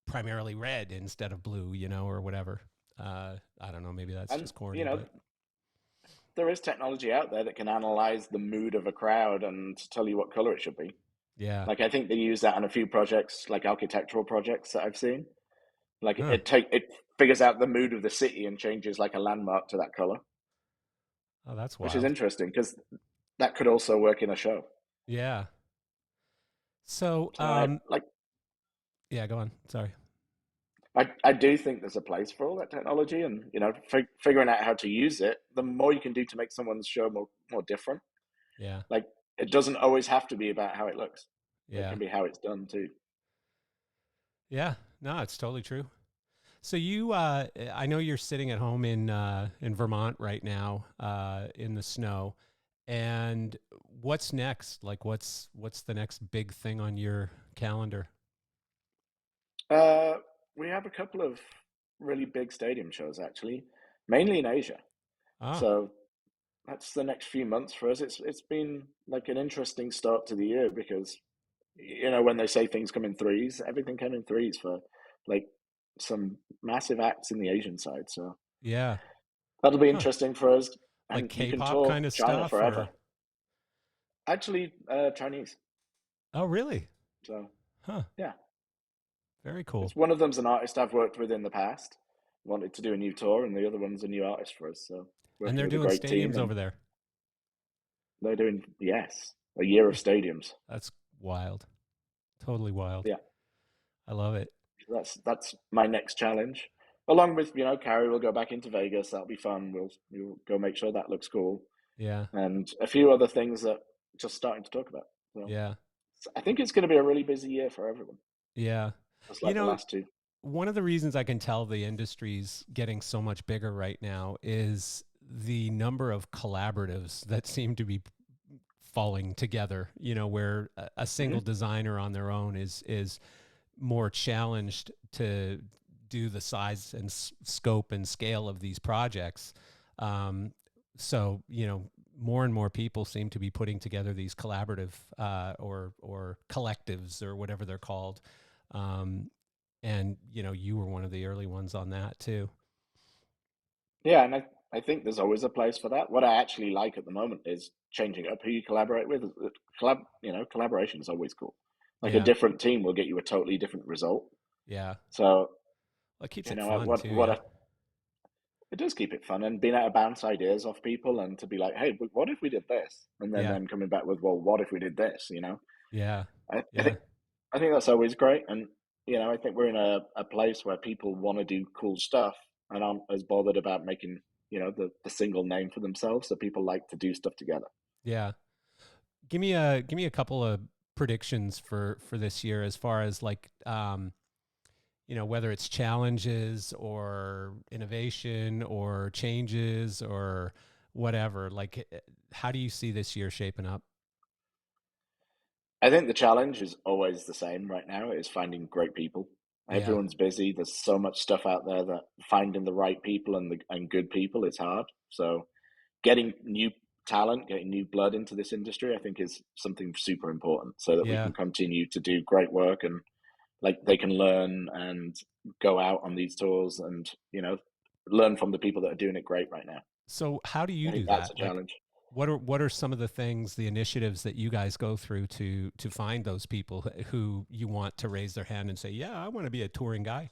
primarily red instead of blue, or whatever. I don't know. Maybe that's and just corny, but there is technology out there that can analyze the mood of a crowd and tell you what color it should be. yeah. Like I think they use that on a few projects, like architectural projects that I've seen. Like Huh. it figures out the mood of the city and changes like a landmark to that color, Oh, that's which is wild. interesting because that could also work in a show. Yeah. So, So like yeah, go on. Sorry. I do think there's a place for all that technology, and figuring out how to use it. The more you can do to make someone's show more different, Yeah. like it doesn't always have to be about how it looks. It Yeah. can be how it's done too. Yeah. No, it's totally true. So I know you're sitting at home in Vermont right now, in the snow. And what's next? Like, what's the next big thing on your calendar? Uh, we have a couple of really big stadium shows actually, mainly in Asia. Ah, So that's the next few months for us. It's been like an interesting start to the year because when they say things come in threes, everything came in threes for like some massive acts in the Asian side. So yeah. that'll be Huh. interesting for us. Like And you can K-pop tour kind of China stuff, forever. or Actually, Chinese. oh, really? So Huh. yeah, Very cool. it's one of them's an artist I've worked with in the past. Wanted to do a new tour, and the other one's a new artist for us. So And working they're with a doing great team, stadiums and over there. they're doing a year of stadiums. That's wild. Totally wild. Yeah, I love it. that's my next challenge. Along with Carrie will go back into Vegas. That'll be fun. We'll go make sure that looks cool, Yeah. and a few other things that just starting to talk about. Yeah. So I think it's going to be a really busy year for everyone, Yeah. just You like the know, last two. one of the reasons I can tell the industry's getting so much bigger right now is the number of collaboratives that seem to be falling together, where a single Hmm. designer on their own is more challenged to do the size and scope and scale of these projects. Um, so, more and more people seem to be putting together these collaborative or collectives or whatever they're called. Um, and you were one of the early ones on that too. Yeah, and I think there's always a place for that. What I actually like at the moment is changing up who you collaborate with. Collaboration is always cool. Like a Yeah, different team will get you a totally different result. yeah. So, Well, it keeps you it know, fun what too. what Yeah, I, it does keep it fun and being able to bounce ideas off people and to be like, hey, what if we did this? And then yeah, them coming back with, well, what if we did this? yeah, I yeah, think I think that's always great, and I think we're in a place where people want to do cool stuff and aren't as bothered about making the single name for themselves. So people like to do stuff together. yeah. Give me a couple of predictions for this year as far as like whether it's challenges or innovation or changes or whatever. Like, how do you see this year shaping up? I think the challenge is always the same right now: is finding great people. Yeah, Everyone's busy. There's so much stuff out there that finding the right people and good people is hard. So getting new talent, getting new blood into this industry, I think is something super important so that we yeah. can continue to do great work and like they can learn and go out on these tours and learn from the people that are doing it great right now. So how do I you think do that's that? a Like, challenge. what are some of the things, the initiatives that you guys go through to find those people who you want to raise their hand and say, "Yeah, I want to be a touring guy."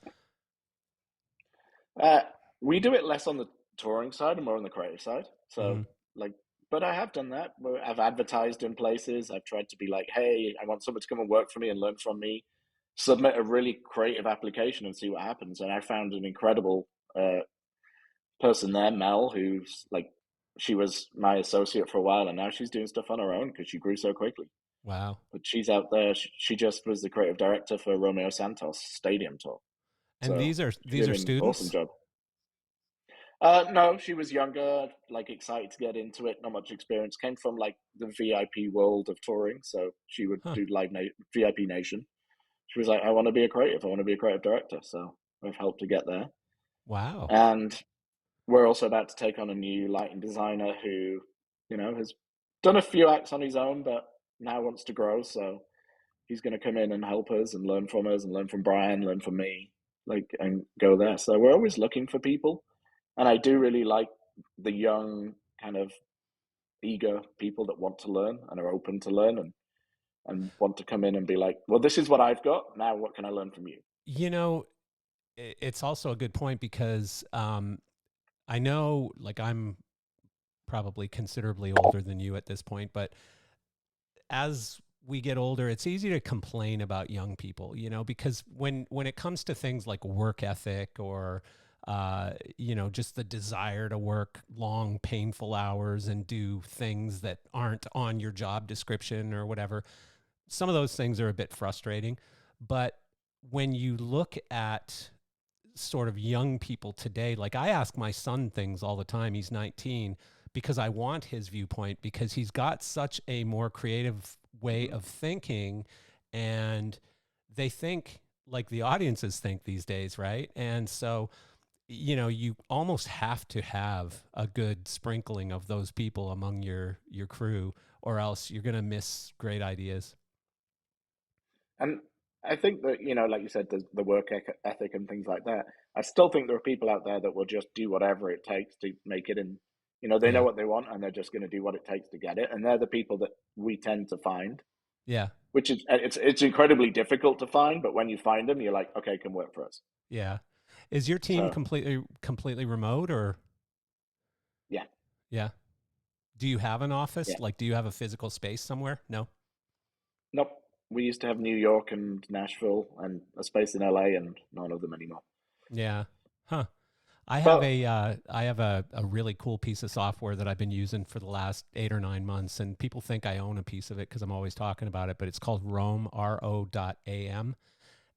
Uh, we do it less on the touring side and more on the creative side. So, Hmm. like, but I have done that. I've advertised in places. I've tried to be like, hey, I want someone to come and work for me and learn from me. Submit a really creative application and see what happens. And I found an incredible person there, Mel, who's like, she was my associate for a while, and now she's doing stuff on her own because she grew so quickly. Wow. But she's out there. She just was the creative director for Romeo Santos Stadium Tour. And So these are she's these are doing an awesome students. job. No, she was younger, like excited to get into it. Not much experience. Came from like the VIP world of touring, so she would Huh. do VIP Nation. She was like, "I want to be a creative. I want to be a creative director." So I've helped her get there. Wow. And we're also about to take on a new lighting designer who, has done a few acts on his own, but now wants to grow. So he's going to come in and help us and learn from us and learn from Brian, learn from me, like, and go there. So we're always looking for people. And I do really like the young, kind of eager people that want to learn and are open to learn and want to come in and be like, well, this is what I've got. Now, what can I learn from you? You know, it's also a good point because I know, like, I'm probably considerably older than you at this point, but as we get older, it's easy to complain about young people, because when it comes to things like work ethic or just the desire to work long, painful hours and do things that aren't on your job description or whatever, some of those things are a bit frustrating. But when you look at sort of young people today, like I ask my son things all the time. He's 19 because I want his viewpoint because he's got such a more creative way Hmm. of thinking and they think like the audiences think these days, right? And so, you almost have to have a good sprinkling of those people among your crew or else you're going to miss great ideas. And I think that, like you said, the work ethic and things like that. I still think there are people out there that will just do whatever it takes to make it. And, they know Yeah. what they want and they're just going to do what it takes to get it. And they're the people that we tend to find, Yeah. which is, it's incredibly difficult to find. But when you find them, you're like, okay, can work for us. Yeah. Is your team So, completely remote or yeah, yeah? Do you have an office? yeah. Like, do you have a physical space somewhere? No. Nope. We used to have New York and Nashville and a space in LA and none of them anymore. Yeah. Huh. But, I have a really cool piece of software that I've been using for the last 8 or 9 months, and people think I own a piece of it because I'm always talking about it. But it's called Roam RO.am,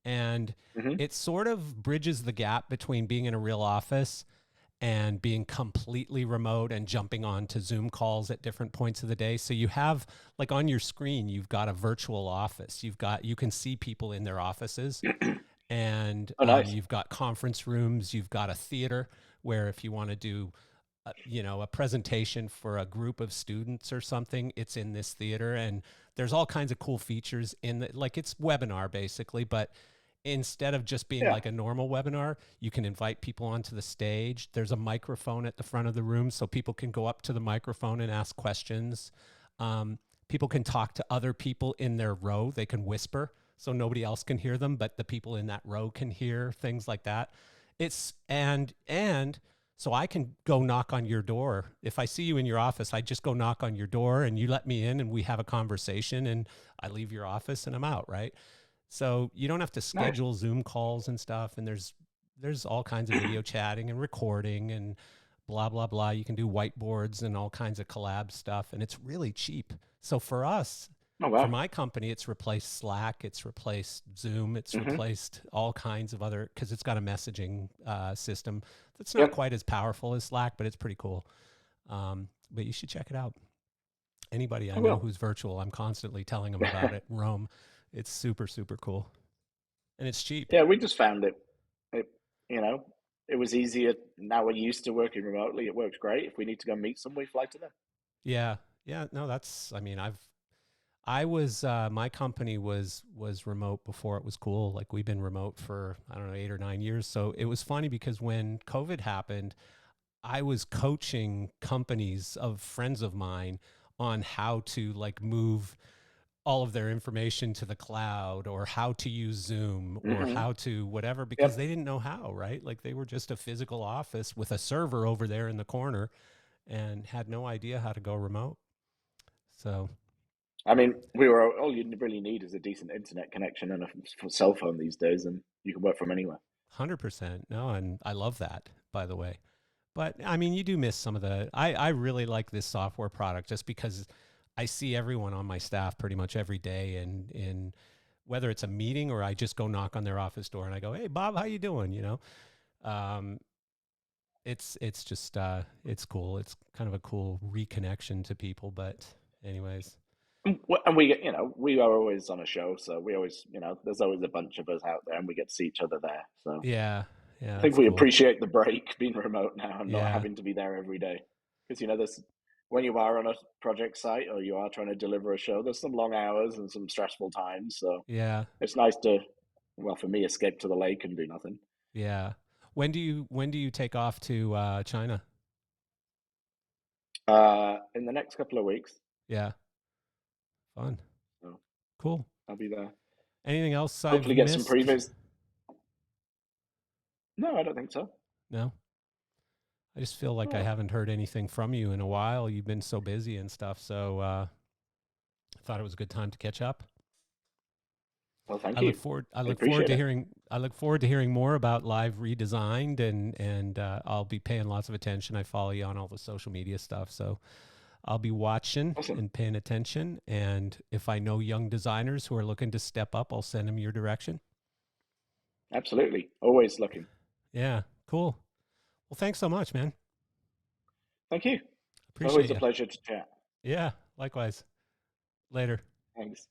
and mhm. it sort of bridges the gap between being in a real office and being completely remote and jumping on to Zoom calls at different points of the day. So you have like on your screen, you've got a virtual office. You can see people in their offices and Oh, nice. you've got conference rooms, you've got a theater where if you want to do a presentation for a group of students or something, it's in this theater and there's all kinds of cool features in the, like it's webinar basically, but instead of just being Yeah. like a normal webinar, you can invite people onto the stage. There's a microphone at the front of the room so people can go up to the microphone and ask questions. Um, People can talk to other people in their row. They can whisper so nobody else can hear them, but the people in that row can hear things like that. It's and so I can go knock on your door. If I see you in your office, I just go knock on your door and you let me in and we have a conversation and I leave your office and I'm out, right? So you don't have to Nice. schedule Zoom calls and stuff. And there's all kinds of video chatting and recording and blah blah blah. You can do whiteboards and all kinds of collab stuff, and it's really cheap. So for us, Oh, for wow. my company, it's replaced Slack, it's replaced Zoom, it's Hmm. replaced all kinds of other because it's got a messaging system that's not Yep. quite as powerful as Slack, but it's pretty cool. But you should check it out. Anybody I I know will. who's virtual, I'm constantly telling them about it. Rome, it's super super cool and it's cheap. Yeah, we just found it. It, you know, it was easier. Now we're used to working remotely. It works great. If we need to go meet someone, we fly to them. Yeah, yeah. No, that's. I mean, I was my company was remote before it was cool. Like we've been remote for I don't know 8 or 9 years. So it was funny because when COVID happened, I was coaching companies of friends of mine on how to like move all of their information to the cloud or how to use Zoom or Hmm. how to whatever because Yep. they didn't know how, right? Like they were just a physical office with a server over there in the corner and had no idea how to go remote. So, I mean, we were all you really need is a decent internet connection and a cell phone these days, and you can work from anywhere. 100%. No, and I love that, by the way. But I mean, you do miss some of the. I really like this software product just because I see everyone on my staff pretty much every day, and in whether it's a meeting or I just go knock on their office door and I go, "Hey, Bob, how you doing?" Um, it's just it's cool. It's kind of a cool reconnection to people. But anyways, And we get, we are always on a show, so we always, there's always a bunch of us out there, and we get to see each other there. So yeah, Yeah, I think that's we cool. appreciate the break being remote now and not Yeah. having to be there every day. Because there's when you are on a project site or you are trying to deliver a show, there's some long hours and some stressful times. So Yeah. it's nice to, well, for me, escape to the lake and do nothing. Yeah. When do you take off to China? In the next couple of weeks, Yeah. Fun. so Cool. I'll be there. Anything else I've Hopefully, get some missed? previews. No, I don't think so. No. I just feel like I No. haven't heard anything from you in a while. You've been so busy and stuff. So I thought it was a good time to catch up. Well, thank I look you. forward. I I look forward appreciate to it. hearing. I look forward to hearing more about Live Redesigned, and I'll be paying lots of attention. I follow you on all the social media stuff, so I'll be watching Awesome. and paying attention. And if I know young designers who are looking to step up, I'll send them your direction. Absolutely. Always looking. Yeah, cool. Well, thanks so much, man. Thank you. It's Appreciate always a you. pleasure to chat. Yeah, likewise. Later. Thanks.